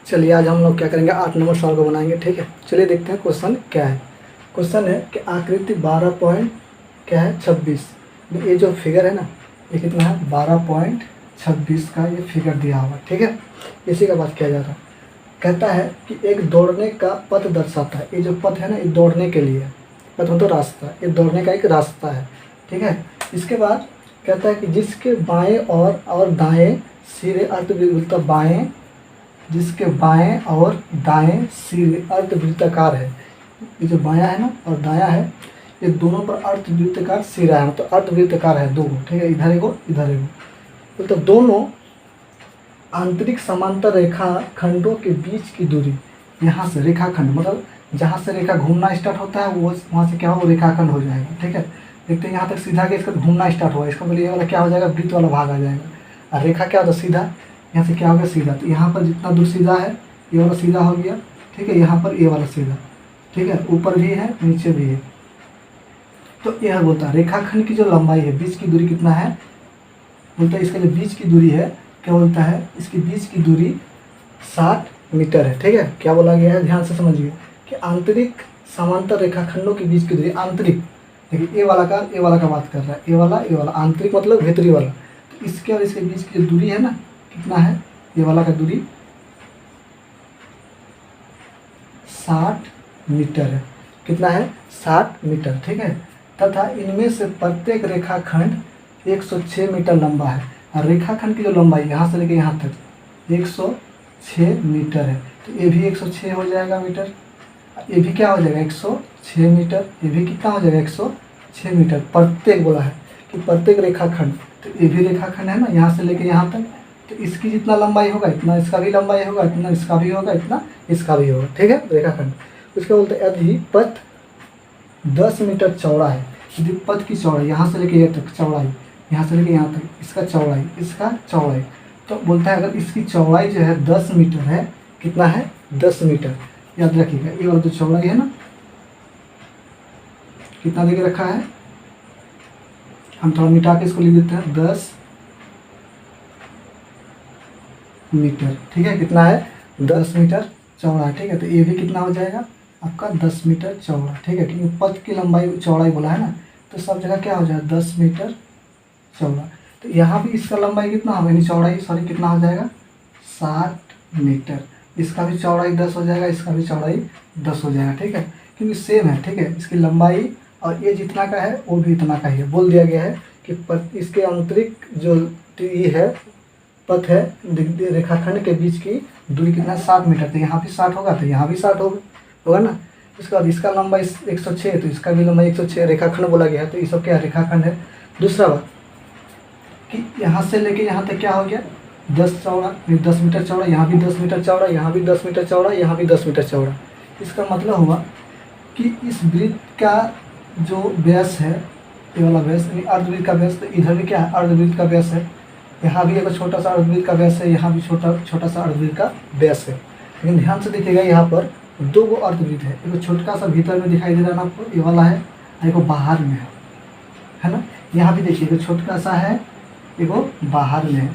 चलिए आज हम लोग क्या करेंगे, 8 नंबर सवाल को बनाएंगे। ठीक है, चलिए देखते हैं क्वेश्चन क्या है। क्वेश्चन है कि आकृति 12 पॉइंट क्या है 26, ये जो फिगर है ना, ये कितना है 12.26 का ये फिगर दिया हुआ। ठीक है, इसी का बात किया जा रहा है। कहता है कि एक दौड़ने का पथ दर्शाता है। ये जो पथ है ना, ये दौड़ने के लिए पथ मतलब रास्ता, ये दौड़ने का एक रास्ता है। ठीक है, इसके बाद कहता है कि जिसके बाएं और दाएं सिरे अर्धवृत्त, बाएं जिसके बाएं और दाएं सिरे अर्धवृत्ताकार है। ये जो बायां है ना और दायां है, ये दोनों पर अर्धवृत्ताकार सिरा है, तो अर्धवृत्ताकार है दोनों। ठीक है, इधर एगो इधर एगो, तो दोनों आंतरिक समांतर रेखा खंडों के बीच की दूरी, यहाँ से रेखाखंड मतलब जहाँ से रेखा घूमना स्टार्ट होता है वो वहाँ से क्या हो, रेखाखंड हो जाएगा। ठीक है, देखते हैं यहाँ तक सीधा के इसका घूमना स्टार्ट हुआ, इसका मतलब ये वाला क्या हो जाएगा, वृत्त वाला भाग आ जाएगा। और रेखा क्या होता है, सीधा, यहाँ से क्या हो गया सीधा, तो यहाँ पर जितना दूर सीधा है ये वाला सीधा हो गया। ठीक है, यहाँ पर ये वाला सीधा। ठीक है, ऊपर भी है नीचे भी है। तो यह बोलता है रेखाखंड की जो लंबाई है, बीच की दूरी कितना है, बोलता है इसका जो बीच की दूरी है क्या बोलता है, इसकी बीच की दूरी 60 मीटर है। ठीक है, क्या बोला गया है, ध्यान से समझिए कि आंतरिक समांतर रेखाखंडों के बीच की दूरी, आंतरिक देखिए ए वाला का बात कर रहा है, ये वाला आंतरिक मतलब भीतरी वाला। तो इसके और इसके बीच की जो दूरी है ना, कितना है, ये वाला का दूरी 60 मीटर है। कितना है, 60 मीटर। ठीक है, तथा इनमें से प्रत्येक रेखाखंड 106 मीटर लंबा है। और रेखाखंड की जो लंबाई यहाँ से लेकर यहाँ तक 106 मीटर है, तो ये भी 106 हो जाएगा मीटर, ये भी क्या हो जाएगा 106 मीटर, ये भी कितना हो जाएगा 106 मीटर। प्रत्येक बोला है कि प्रत्येक रेखाखंड, तो ये भी रेखाखंड है ना, यहाँ से लेकर यहाँ तक, तो इसकी जितना लंबाई होगा इतना इसका भी लंबाई होगा, इतना इसका भी होगा, इतना इसका भी होगा। ठीक है, रेखाखंड। उसके बोलते हैं यदि पथ 10 मीटर चौड़ा है, यदि पथ की चौड़ाई यहाँ से लेकर यहाँ तक चौड़ाई, यहाँ से लेकर यहाँ तक इसका चौड़ाई, तो बोलता है अगर इसकी चौड़ाई जो है 10 मीटर है, कितना है 10 मीटर, याद रखिएगा। ये वाला जो चौड़ाई है ना, कितना देके रखा है, हम थोड़ा मिटा के इसको लिख देते हैं 10 मीटर। ठीक है, कितना है 10 मीटर चौड़ा। ठीक है, तो ये भी कितना हो जाएगा आपका 10 मीटर चौड़ा। ठीक है, क्योंकि पथ की लंबाई चौड़ाई बोला है ना, तो सब जगह क्या हो जाएगा 10 मीटर चौड़ा। तो यहाँ भी इसका लंबाई कितना होगा, यानी चौड़ाई सॉरी कितना हो जाएगा 60 मीटर। इसका भी चौड़ाई 10 हो जाएगा, इसका भी चौड़ाई 10 हो जाएगा। ठीक है, क्योंकि सेम है। ठीक है, इसकी लंबाई और ये जितना का है वो भी इतना का ही है। बोल दिया गया है कि इसके आंतरिक जो ये है पथ है रेखाखंड के बीच की दूरी कितना 60 मीटर, तो यहाँ भी 60 होगा, तो यहाँ भी 60 होगा ना। उसके बाद इसका लंबाई 106, तो इसका भी लंबाई 106 रेखाखंड बोला गया है, तो ये सब क्या रेखाखंड है। दूसरा बात कि यहाँ से लेके यहाँ तक क्या हो गया 10 चौड़ा, 10 मीटर चौड़ा, यहाँ भी 10 मीटर चौड़ा, यहाँ भी 10 मीटर चौड़ा, यहाँ भी 10 मीटर चौड़ा। इसका मतलब हुआ कि इस वृत्त का जो व्यास है, ये वाला व्यास यानी अर्धवृत्त का व्यास, तो इधर भी क्या है अर्धवृत्त का व्यास है, यहाँ भी एक छोटा सा अर्धवृत्त का व्यास है, यहाँ भी छोटा सा अर्धवृत्त का व्यास है। लेकिन ध्यान से देखिएगा यहाँ पर 2 गो अर्धवृत्त है, एक छोटा सा भीतर में दिखाई दे रहा है ना आपको, ये वाला है, और एक बाहर में है ना। यहाँ भी देखिए छोटा सा है, एगो बाहर में है।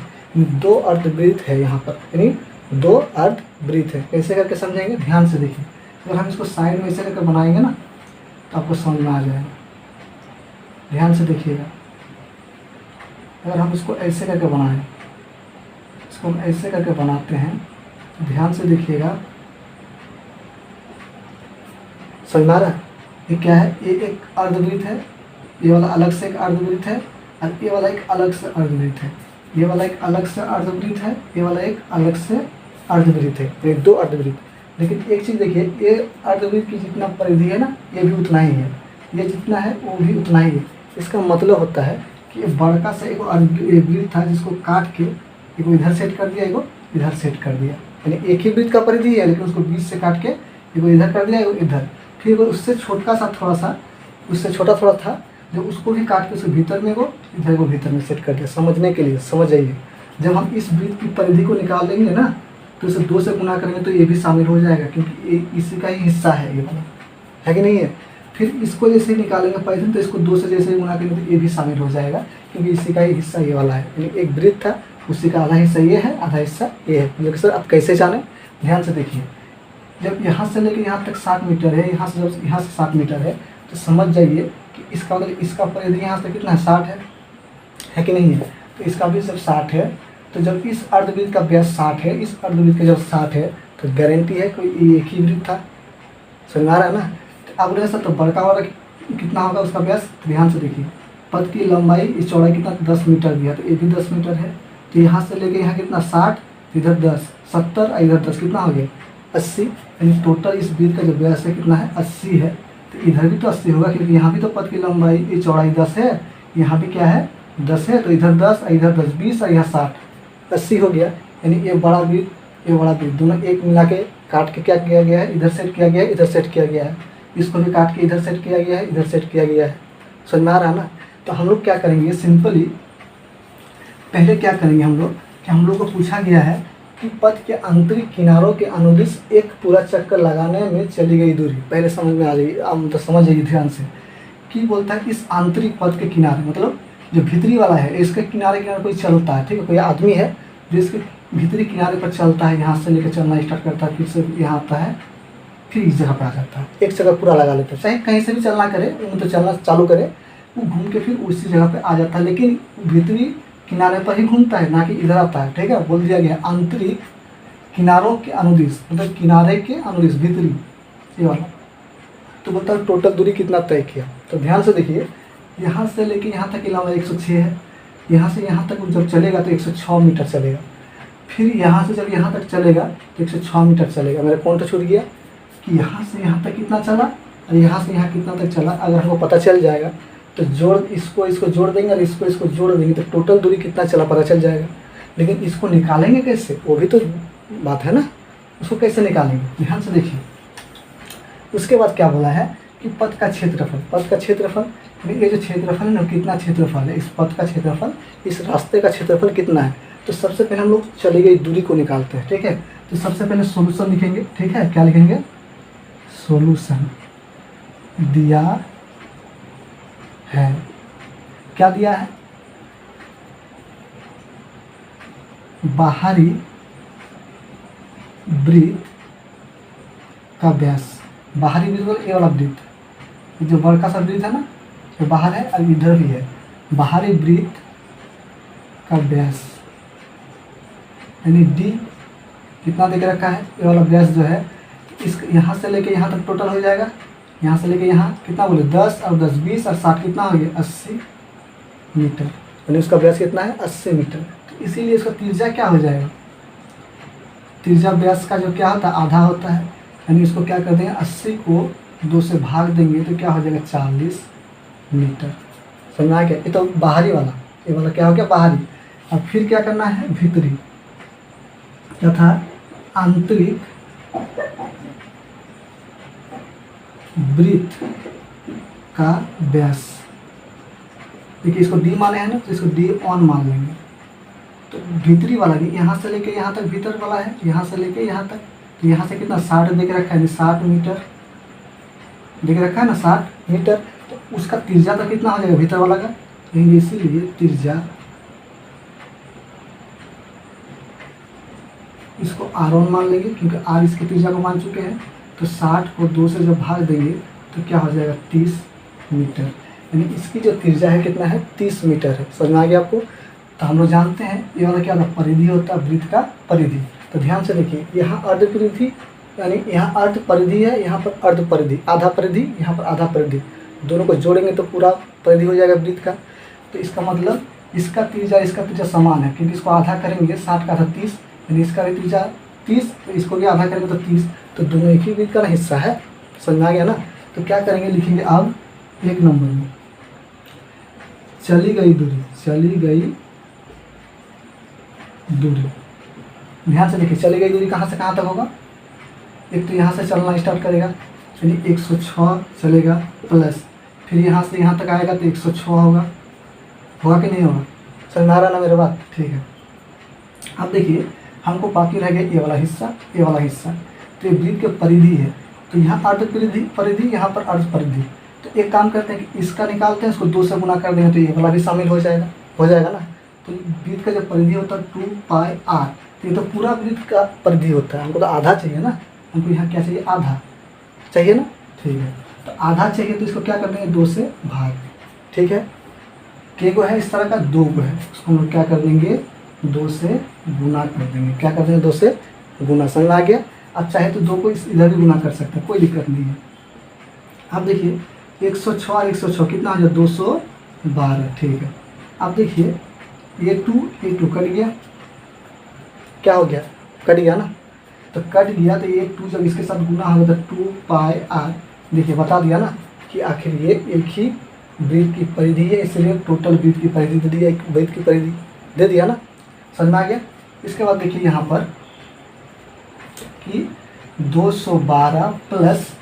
2 अर्धवृत्त है यहाँ पर, यानी 2 अर्धवृत्त है। कैसे करके समझेंगे, ध्यान से देखिए। अगर हम इसको साइड में ऐसे करके बनाएंगे ना, तो आपको समझ में आ जाएगा। ध्यान से देखिएगा, अगर हम इसको ऐसे करके बनाएं, इसको हम ऐसे करके बनाते हैं, तो ध्यान से देखिएगा, समझ में आ रहा है। ये क्या है, ये एक अर्धवृत्त है, ये वाला अलग से एक अर्धवृत्त है, और ये वाला एक अलग से अर्धवृत्त है, ये वाला एक अलग से अर्धवृत्त है, ये वाला एक अलग से अर्धवृत्त है। ये 2 अर्धवृत्त। लेकिन एक चीज़ देखिए, ये अर्धवृत्त की जितना परिधि है ना, ये भी उतना ही है, ये जितना है वो भी उतना ही है। इसका मतलब होता है कि बड़का से एक वृत्त था जिसको काट के एक इधर सेट कर दिया, एक इधर सेट कर दिया, यानी एक ही वृत्त का परिधि है, लेकिन उसको बीच से काट के एक इधर कर दिया, एक इधर। फिर उससे छोटा सा थोड़ा सा, उससे छोटा थोड़ा था जो उसको भी काट के उसके भीतर में को इधर को भीतर में सेट कर दिया। समझने के लिए समझ जाइए, जब हम इस वृत्त की परिधि को निकाल लेंगे ना, तो इसे 2 से गुना करेंगे तो ये भी शामिल हो जाएगा, क्योंकि ये इसी का ही हिस्सा है, ये वाला है कि नहीं है। फिर इसको जैसे ही निकालेंगे परिधि, तो इसको 2 से जैसे ही गुना करेंगे तो ये भी शामिल हो जाएगा, क्योंकि इसी का ही हिस्सा ये वाला है। यानी एक वृत्त था, उसी का आधा हिस्सा ये है, आधा हिस्सा ये है। मतलब सर आप कैसे जाने, ध्यान से देखिए, जब यहाँ से लेके यहाँ तक 60 मीटर है, यहाँ से जब यहाँ से 60 मीटर है, तो समझ जाइए कि इसका मतलब इसका परिधि यहाँ से कितना है, 60 है कि नहीं है। तो इसका भी जब 60 है, तो जब इस अर्धवृत्त का व्यास 60 है, इस अर्धवृत्त का जब 60 है, तो गारंटी है कोई एक ही वृत्त था। समझ में आ रहा है ना। तो अब सर तो बड़का वाला कितना होगा उसका व्यास, ध्यान से देखिए, पथ की लंबाई इस चौड़ाई कितना 10 मीटर दिया, तो ये भी 10 मीटर है। तो यहाँ से लेके यहाँ कितना 60, इधर 10, 70 और इधर 10, कितना हो गया 80। यानी टोटल इस वृत्त का जो व्यास है कितना है 80 है। तो इधर भी तो 80 होगा, क्योंकि यहाँ भी तो पथ की लंबाई ये चौड़ाई 10 है, यहाँ भी क्या है 10 है, तो इधर 10 और इधर 10, 20 और यहाँ 60, 80 हो गया। यानी ये बड़ा वृत्त, ये बड़ा वृत्त, दोनों एक मिला के काट के क्या किया गया है, इधर सेट किया गया है, इधर सेट किया गया है, इसको भी काट के इधर सेट किया गया है, इधर सेट किया गया है। समझ में आ रहा है ना। तो हम लोग क्या करेंगे, सिंपली पहले क्या करेंगे हम लोग, कि हम लोग को पूछा गया है कि पथ के आंतरिक किनारों के अनुदिश एक पूरा चक्कर लगाने में चली गई दूरी, पहले समझ में आ जाएगी, अब तो समझ जाइए ध्यान से। कि बोलता है इस आंतरिक पथ के किनारे, मतलब जो भीतरी वाला है, इसके किनारे किनारे कोई चलता है, ठीक है, कोई आदमी है जो इसके भीतरी किनारे पर चलता है, यहाँ से लेकर चलना स्टार्ट करता है, फिर से यहाँ आता है, फिर इस जगह पर आ जाता है, एक जगह पूरा लगा लेता है, चाहे कहीं से भी चलना करे, तो चलना चालू करे, वो घूम के फिर उसी जगह पे आ जाता है, लेकिन भीतरी किनारे पर ही घूमता है, ना कि इधर आता है। ठीक है, बोल दिया गया आंतरिक किनारों के अनुदिश, मतलब किनारे के अनुदिश, भीतरी, ये वाला। तो बोलता है टोटल दूरी कितना तय किया। तो ध्यान से देखिए, यहाँ से लेके यहाँ तक की लंबाई 106 है, यहाँ से यहाँ तक जब चलेगा तो 106 मीटर चलेगा, फिर यहाँ से जब यहाँ तक चलेगा तो 106 मीटर चलेगा। मेरा कौन तो छूट गया कि यहाँ से यहाँ तक कितना चला और यहाँ से यहाँ कितना तक चला। अगर हमको पता चल जाएगा तो जोड़ इसको जोड़ देंगे और इसको जोड़ देंगे, तो टोटल दूरी कितना चला पता चल जाएगा। लेकिन इसको निकालेंगे कैसे, वो भी तो बात है ना, उसको कैसे निकालेंगे, ध्यान से देखिए। उसके बाद क्या बोला है कि पथ का क्षेत्रफल, पथ का क्षेत्रफल, ये जो क्षेत्रफल है ना, कितना क्षेत्रफल है, इस पथ का क्षेत्रफल, इस रास्ते का क्षेत्रफल कितना है। तो सबसे पहले हम लोग चली गई दूरी को निकालते हैं। ठीक है, तो सबसे पहले सॉल्यूशन लिखेंगे। ठीक है, क्या लिखेंगे, सॉल्यूशन दिया है, क्या दिया है, बाहरी वृत्त का व्यास, बाहरी वृत्त ये वाला वृत्त, जो बड़का सा वृत्त है ना, जो बाहर है और इधर भी है, बाहरी वृत्त का व्यास, यानी डी कितना देके रखा है, ये वाला व्यास जो है, इस यहाँ से लेके यहाँ तक टोटल हो जाएगा, यहाँ से लेके यहाँ कितना बोले 10 और 10 20 और 60 कितना हो गया 80 मीटर, यानी उसका व्यास कितना है 80 मीटर। तो इसीलिए इसका त्रिज्या क्या हो जाएगा, त्रिज्या व्यास का जो क्या होता है आधा होता है, यानी इसको क्या कर देंगे 80 को 2 से भाग देंगे तो क्या हो जाएगा 40 मीटर। समझ आ गया, ये तो बाहरी वाला, ये वाला क्या हो गया बाहरी। अब फिर क्या करना है भीतरी तथा आंतरिक वृत्त का व्यास। देखिए इसको डी माने हैं ना, तो इसको डी ऑन मान लेंगे। तो भीतरी वाला भी यहाँ से लेके यहाँ तक भीतर वाला है, यहाँ से लेके यहाँ तक, तो यहाँ से कितना 60 देख रखा है, 60 मीटर देख रखा है ना, 60 मीटर। तो उसका त्रिज्या तो कितना हो जाएगा भीतर वाला का, इसीलिए त्रिज्या इसको R1 मान लेंगे, क्योंकि R इसके त्रिज्या को मान चुके हैं। तो 60 को 2 से जब भाग देंगे तो क्या हो जाएगा 30 मीटर, यानी इसकी जो त्रिज्या है कितना है 30 मीटर है। समझ में आ गया आपको। तो हम लोग जानते हैं ये वाला क्या होता है परिधि होता है, वृत्त का परिधि। तो ध्यान से देखिए, यहाँ अर्ध परिधि, यानी यहाँ अर्ध परिधि है, यहाँ पर अर्ध परिधि, आधा परिधि, यहाँ पर आधा परिधि, दोनों को जोड़ेंगे तो पूरा परिधि हो जाएगा वृत्त का। तो इसका मतलब इसका त्रिज्या समान है, क्योंकि इसको आधा करेंगे 60 का आधा 30, यानी इसका भी त्रिज्या 30, तो इसको भी आधा करेंगे तो 30, तो दोनों एक ही वृत्त का हिस्सा है। समझ आ गया ना। तो क्या करेंगे, लिखेंगे अब 1 नंबर में चली गई दूरी, चली गई दूरी। ध्यान से देखिए, चली गई दूरी कहाँ से कहाँ तक होगा, एक तो यहाँ से चलना स्टार्ट करेगा, चलिए 106 चलेगा, प्लस फिर यहाँ से यहाँ तक आएगा तो 106 होगा कि नहीं होगा। समझ में आ रहा ना मेरे बात, ठीक है। अब देखिए हमको बाकी रह गया ये वाला हिस्सा, ये वाला हिस्सा। तो ये वृत्त की परिधि है, तो यहाँ अर्ध परिधि, यहाँ पर अर्ध परिधि। तो एक काम करते हैं कि इसका निकालते हैं, इसको 2 से गुना कर देंगे तो ये वाला भी शामिल हो जाएगा ना। तो वृत्त का जो परिधि होता है 2πr, तो ये तो पूरा वृत्त का परिधि होता है, हमको तो आधा चाहिए ना, हमको यहाँ क्या चाहिए, आधा चाहिए ना। ठीक है, तो आधा चाहिए तो इसको क्या कर देंगे, 2 से भाग। ठीक है, के को है इस तरह का, 2 को है, उसको हम लोग क्या कर देंगे, 2 से गुना कर देंगे। क्या कर देंगे, 2 से गुना। समझ आ गया। अब चाहे तो 2 को इधर भी गुना कर सकते हैं, कोई दिक्कत नहीं है। अब देखिए 106 और 106 कितना हो जाए, 212। ठीक है, अब देखिए ये 2 कट गया, क्या हो गया, कट गया ना। तो कट गया तो ये 2 जब इसके साथ गुना होगा तो 2 पाई आर। देखिए बता दिया ना कि आखिर ये एक ही वृत्त की परिधि है, इसलिए टोटल वृत्त की परिधि दे दिया, एक वृत्त की परिधि दे दिया ना। समझ में आ गया। इसके बाद देखिए यहाँ पर कि 212 प्लस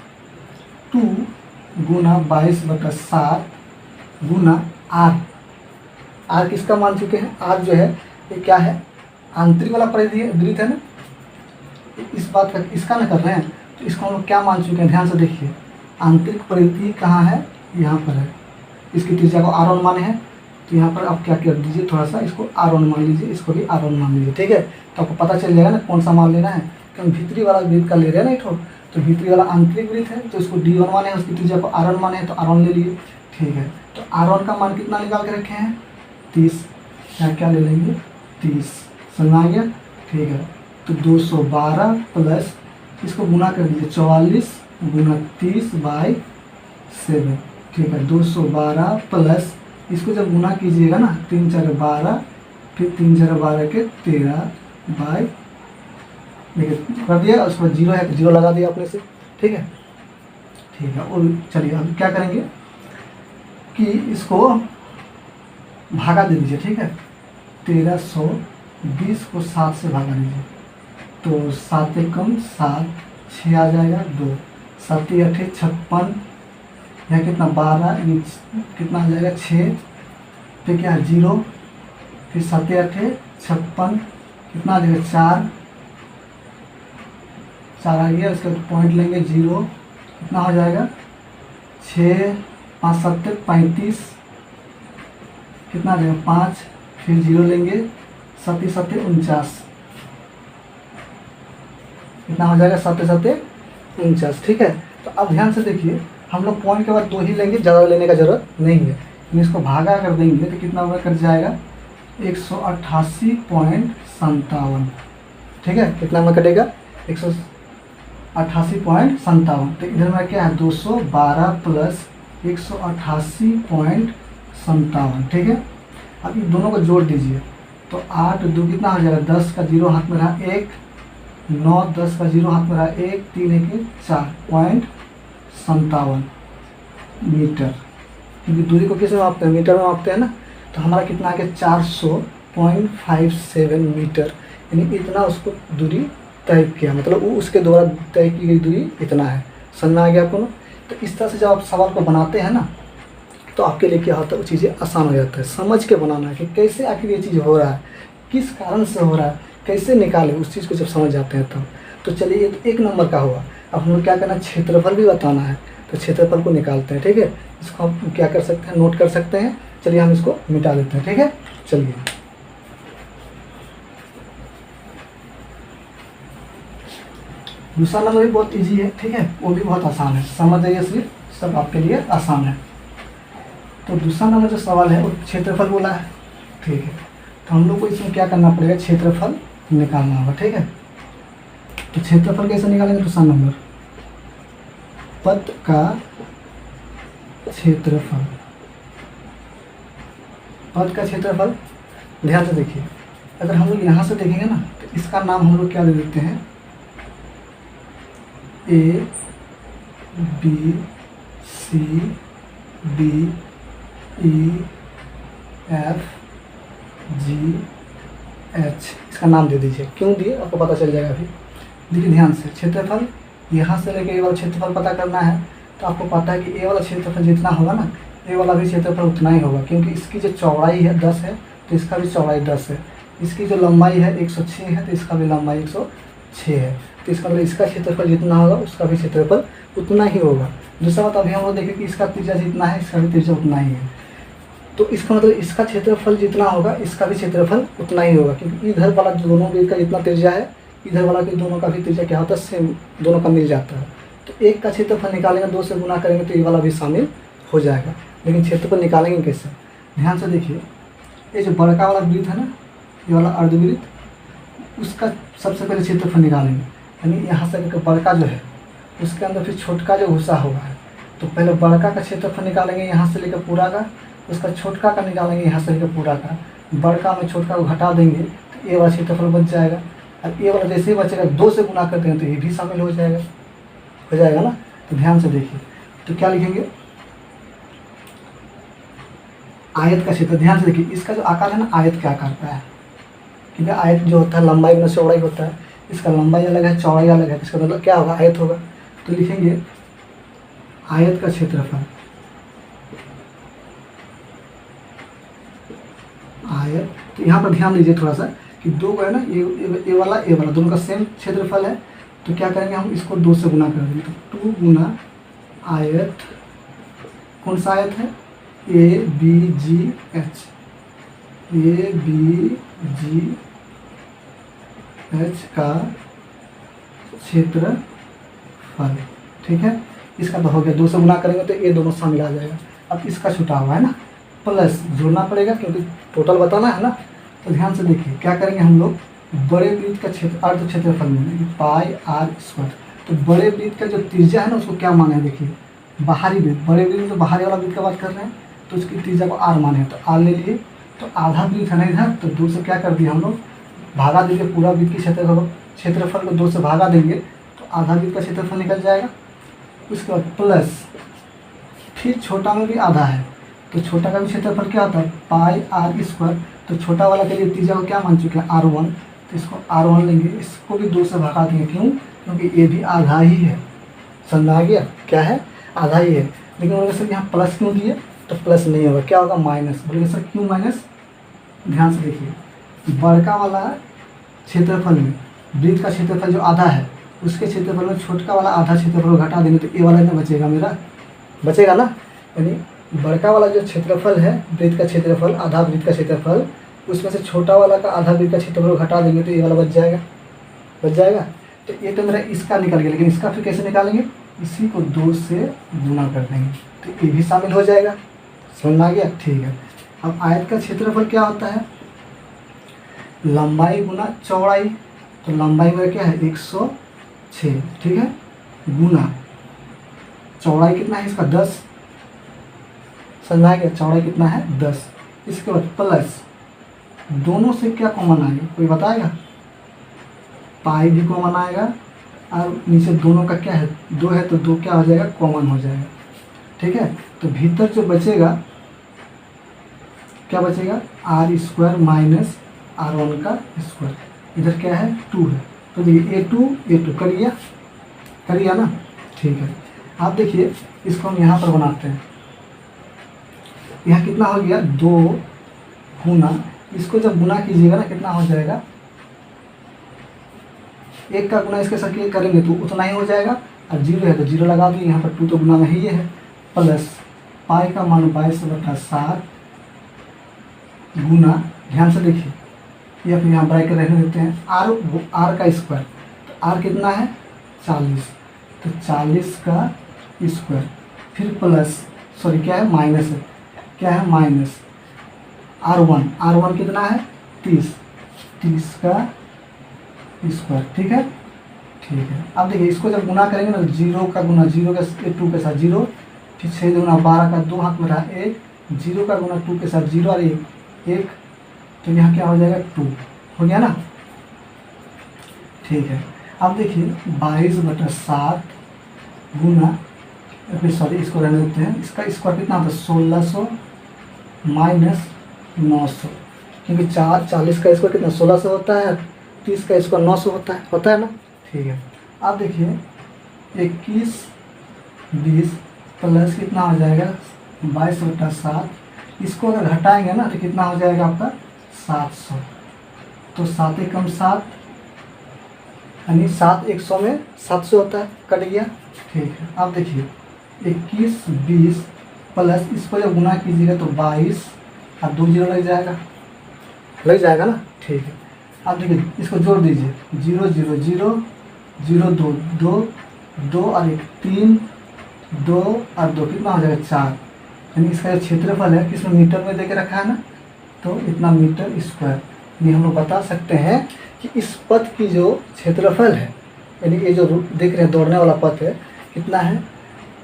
2 गुना 22/7 गुना आर। आर किसका मान चुके हैं, आर जो है ये क्या है, आंतरिक वाला परिधि वृत्त है ना, इस बात का इसका ना कर रहे हैं, तो इसको हम लोग क्या मान चुके हैं, ध्यान से देखिए। आंतरिक परिधि कहाँ है, यहाँ पर है, इसकी त्रिज्या को r1 माने हैं, तो यहाँ पर आप क्या कर दीजिए, थोड़ा सा इसको r1 मान लीजिए, इसको भी r1 मान लीजिए। ठीक है, तो आपको पता चल जाएगा ना कौन सा मान लेना है, क्योंकि भीतरी वाला वृत्त का ले रहे हैं ना एक तो भीतरी वाला आंतरिक वृत्त है, तो इसको d1 माने हैं, उसकी त्रिज्या को r1 माने हैं, तो r1 ले लिए। ठीक है, तो r1 का मान कितना निकाल के रखे हैं, 30। यहाँ क्या ले लेंगे, 30। समझ में आ गया। ठीक है, तो 212 प्लस इसको गुना कर दीजिए, 44 गुना 30/7। ठीक है, 212 प्लस इसको जब गुना कीजिएगा ना, 3 4 12, फिर 3 4 12 के 13 देखिए कर दिया। उसके बाद 0 है तो 0 लगा दिया अपने से। ठीक है, ठीक है। और चलिए अब क्या करेंगे कि इसको भागा दे दीजिए। ठीक है, 1320 को 7 से भागा दीजिए, तो 7 कम 7, 6 आ जाएगा, 2 7 8 56, यहाँ कितना 12, कितना आ जाएगा 6, फिर क्या है 0, फिर 7 8 56, कितना आ जाएगा 4 आ गया। इसका पॉइंट लेंगे 0, कितना हो जाएगा 6 5 7 35, कितना आ जाएगा 5, फिर 0 लेंगे, 7 7 49, कितना हो जाएगा 7 7 49। ठीक है, तो अब ध्यान से देखिए, हम लोग पॉइंट के बाद 2 ही लेंगे, ज़्यादा लेने का जरूरत नहीं है। इसको भागा कर देंगे तो कितना होगा, कट जाएगा 188.57। ठीक है, कितना में कटेगा, 188.57। तो इधर में क्या है, 212 प्लस 188.57। ठीक है, अब इन दोनों को जोड़ दीजिए, तो 8 2 कितना हो जाएगा, 10 का 0 हाथ में रहा 1, 9 10 का 0 हाथ में रहा 1, 3 1 4.57 मीटर। क्योंकि दूरी को किसमें मापते हैं, मीटर में मापते हैं ना। तो हमारा कितना आ गया, 400.57 मीटर, यानी इतना उसको दूरी तय किया, मतलब वो उसके द्वारा तय की गई दूरी इतना है। समझ में आ गया आपको ना। तो इस तरह से जब आप सवाल को बनाते हैं ना, तो आपके लिए क्या होता है, वो चीज़ें आसान हो जाता है। समझ के बनाना है कि कैसे आखिर ये चीज़ हो रहा है, किस कारण से हो रहा है, कैसे निकालें, उस चीज़ को जब समझ जाते हैं तब। तो चलिए ये तो 1 नंबर का हुआ। अब हम लोग क्या करना है, क्षेत्रफल भी बताना है, तो क्षेत्रफल को निकालते हैं। ठीक है, इसको हम क्या कर सकते हैं, नोट कर सकते हैं। चलिए हम इसको मिटा देते हैं। ठीक है, चलिए दूसरा नंबर भी बहुत इजी है। ठीक है, वो भी बहुत आसान है, समझ जाइए, सिर्फ सब आपके लिए आसान है। तो दूसरा नंबर जो सवाल है वो क्षेत्रफल बोला है। ठीक है, तो हम लोग को इसमें क्या करना पड़ेगा, क्षेत्रफल निकालना होगा। ठीक है, तो क्षेत्रफल कैसे निकालेंगे, दूसरा नंबर, पथ का क्षेत्रफल। पथ का क्षेत्रफल ध्यान से देखिए, अगर हम लोग यहाँ से देखेंगे ना, तो इसका नाम हम लोग क्या दे देते हैं, A B C D E F G H, इसका नाम दे दीजिए। क्यों दिए आपको पता चल जाएगा। अभी देखिए ध्यान से, क्षेत्रफल यहाँ से लेके ए वाला क्षेत्रफल पता करना है, तो आपको पता है कि ए वाला क्षेत्रफल जितना होगा ना, ए वाला भी क्षेत्रफल उतना ही होगा, क्योंकि इसकी जो चौड़ाई है 10 है, तो इसका भी चौड़ाई 10 है। इसकी जो लंबाई है 106 है, तो इसका भी लंबाई 106 है। तो इसका मतलब इसका क्षेत्रफल जितना होगा उसका भी क्षेत्रफल उतना ही होगा। दूसरा बात, अभी हम लोग देखें कि इसका त्रिज्या जितना है, इसका भी त्रिज्या उतना ही है। तो इसका मतलब इसका क्षेत्रफल जितना होगा इसका भी क्षेत्रफल उतना ही होगा, क्योंकि इधर वाला जो दोनों वृत्त का जितना त्रिज्या है इधर वाला के दोनों का भी त्रिज्या क्या होता है, सेम, दोनों का मिल जाता है। तो एक का क्षेत्रफल निकालेंगे 2 से गुना करेंगे तो ये वाला भी शामिल हो जाएगा। लेकिन क्षेत्रफल निकालेंगे कैसे, ध्यान से देखिए, ये जो बड़का वाला वृत्त है ना, ये वाला अर्धवृत्त, उसका सबसे पहले क्षेत्रफल निकालेंगे, यानी यहाँ से लेकर बड़का जो है उसके अंदर फिर छोटका जो घुसा हुआ है, तो पहले बड़का का क्षेत्रफल निकालेंगे यहाँ से लेकर पूरा का, उसका छोटका का निकालेंगे यहाँ से लेकर पूरा का, बड़का में छोटका को घटा देंगे तो ये वाला क्षेत्रफल बच जाएगा। अब ये वाला जैसे ही बचेगा 2 से गुना कर देंगे तो ये भी शामिल हो जाएगा ना। तो ध्यान से देखिए, तो क्या लिखेंगे, आयत का क्षेत्र, ध्यान से देखिए इसका जो आकार है ना आयत के आकार का है, क्योंकि आयत जो होता है लंबाई में चौड़ाई होता है, इसका लंबाई अलग है चौड़ाई अलग है, इसका मतलब क्या होगा, आयत होगा। तो लिखेंगे आयत का क्षेत्रफल, आयत, तो यहाँ पर ध्यान दीजिए थोड़ा सा कि दो है ना, ये वाला दोनों का सेम क्षेत्रफल है, तो क्या करेंगे हम इसको 2 से गुना कर देंगे, तो 2 गुना आयत, कौन सा आयत है, ABGH, ABGH का क्षेत्रफल, ठीक है। इसका तो हो गया, 2 से गुना करेंगे तो ये दोनों शामिल आ जाएगा। अब इसका छुटा हुआ है ना, प्लस जोड़ना पड़ेगा क्योंकि टोटल बताना है ना। तो ध्यान से देखिए क्या करेंगे हम लोग, बड़े वृत्त का क्षेत्र अर्ध क्षेत्रफल में पाई आर स्क्वायर, तो बड़े वृत्त का जो त्रिज्या है ना उसको क्या माने, देखिए बाहरी वृत्त, बड़े वृत्त तो बाहरी वाला वृत्त का बात कर रहे हैं, तो उसकी त्रिज्या को आर माने, तो आर ले लिए, तो आधा वृत्त है ना इधर, तो 2 से क्या कर दिया हम लोग, भागा देंगे पूरा वृत्त की क्षेत्रफल को 2 से भागा देंगे तो आधा वृत्त का क्षेत्रफल निकल जाएगा। उसके बाद प्लस फिर छोटा में भी आधा है, तो छोटा का भी क्षेत्रफल क्या होता है, पाई आर स्क्वायर, तो छोटा वाला के लिए त्रिज्या को क्या मान चुके हैं, R1, तो इसको R1 लेंगे, इसको भी 2 से भगा देंगे, क्यों, क्योंकि ये भी आधा ही है, समझ आ गया, क्या है, आधा ही है। लेकिन बोले सर यहाँ प्लस क्यों दिए, तो प्लस नहीं होगा, क्या होगा, माइनस। बोलेंगे सर क्यों माइनस, ध्यान से देखिए, बड़का वाला क्षेत्रफल में वृत्त का क्षेत्रफल जो आधा है उसके क्षेत्रफल में छोटका वाला आधा क्षेत्रफल को घटा देंगे तो ये वाला ना बचेगा, मेरा बचेगा ना, यानी बड़का वाला जो क्षेत्रफल है वृत्त का क्षेत्रफल, आधा वृत्त का क्षेत्रफल, उसमें से छोटा वाला का आधा वृत्त का क्षेत्रफल को घटा देंगे तो ये वाला बच जाएगा। तो ये तो मेरा इसका निकल गया, लेकिन इसका फिर कैसे निकालेंगे, इसी को 2 से गुना कर देंगे तो ये भी शामिल हो जाएगा, समझ आ गया, ठीक है। अब आयत का क्षेत्रफल क्या होता है, लंबाई गुना चौड़ाई, तो लंबाई में क्या है 106, ठीक है, गुना चौड़ाई कितना है इसका 10, समझ आ गया, चौड़ाई कितना है 10। इसके बाद प्लस दोनों से क्या कॉमन आएगा, कोई बताएगा, पाई भी कॉमन आएगा, और नीचे दोनों का क्या है 2 है, तो 2 क्या हो जाएगा, कॉमन हो जाएगा, ठीक है। तो भीतर जो बचेगा क्या बचेगा, R स्क्वायर माइनस R1 का स्क्वायर, इधर क्या है 2 है, तो देखिए A2 कर लिया ना, ठीक है। आप देखिए इसको हम यहाँ पर बनाते हैं, यहाँ कितना हो गया 2 गुना, इसको जब गुना कीजिएगा ना कितना हो जाएगा, 1 का गुना इसके साथ करेंगे तो उतना ही हो जाएगा, और 0 है तो 0 लगा दिए, यहाँ पर 2 तो गुना में ही है, प्लस पाई का मान 22/7 गुना, ध्यान से देखिए, या फिर यहाँ ब्रैकेट रहने देते हैं, आर का स्क्वायर, तो आर कितना है 40, तो 40 का स्क्वायर, फिर प्लस सॉरी क्या है माइनस है, क्या है माइनस R1 कितना है 30 का स्क्वायर, ठीक है। अब देखिए इसको जब गुना करेंगे ना, 0 का गुना 0 के 2 के साथ 0, फिर 6 गुना 12 का 2 हाथ में रहा 1, 0 का गुना 2 के साथ 0 और 1, तो यहाँ क्या हो जाएगा 2 हो गया ना, ठीक है। अब देखिए 22/7 गुना, फिर सॉरी इसको रहने देते हैं, इसका स्क्वायर कितना होता है 1600 माइनस 900, क्योंकि 40 का स्क्वायर कितना 1600 होता है, 30 का स्क्वायर 900 होता है ना, ठीक है। अब देखिए 21 20 प्लस कितना हो जाएगा 22/7, इसको अगर घटाएंगे ना तो कितना हो जाएगा आपका 700, तो 7 एकम 7, यानी 7 100 में 700 होता है, कट गया, ठीक है। अब देखिए 21 20 प्लस इसको जब गुना कीजिएगा तो 22 अब 2 जीरो लग जाएगा ना, ठीक है। अब देखिए इसको जोड़ दीजिए, 0 0 0 0 2 2 2 और 1 3 2 और 2 कितना हो जाएगा 4, यानी इसका जो क्षेत्रफल है किसमें मीटर में दे के रखा है ना, तो इतना मीटर स्क्वायर। यानी हम लोग बता सकते हैं कि इस पथ की जो क्षेत्रफल है, यानी ये जो देख रहे हैं दौड़ने वाला पथ है, कितना है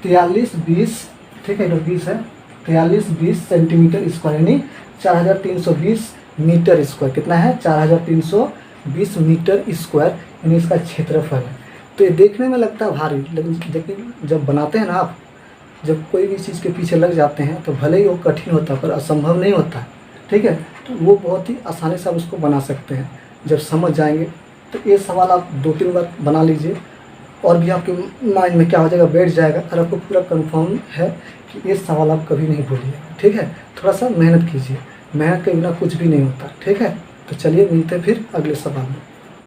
43 20, ठीक है, 20 है 43 20 सेंटीमीटर स्क्वायर, यानी 4320 मीटर स्क्वायर। कितना है 4320 मीटर स्क्वायर, यानी इसका क्षेत्रफल है। तो ये देखने में लगता है भारी, लेकिन जब बनाते हैं ना आप, जब कोई भी चीज़ के पीछे लग जाते हैं तो भले ही वो कठिन होता है पर असंभव नहीं होता है, ठीक है। तो वो बहुत ही आसानी से आप उसको बना सकते हैं जब समझ जाएंगे। तो ये सवाल आप 2-3 बार बना लीजिए और भी आपके माइंड में क्या हो जाएगा, बैठ जाएगा, और आपको पूरा कंफर्म है कि ये सवाल आप कभी नहीं भूलिएगा, ठीक है। थोड़ा सा मेहनत कीजिए, मेहनत के बिना कुछ भी नहीं होता, ठीक है। तो चलिए मिलते हैं फिर अगले सवाल में।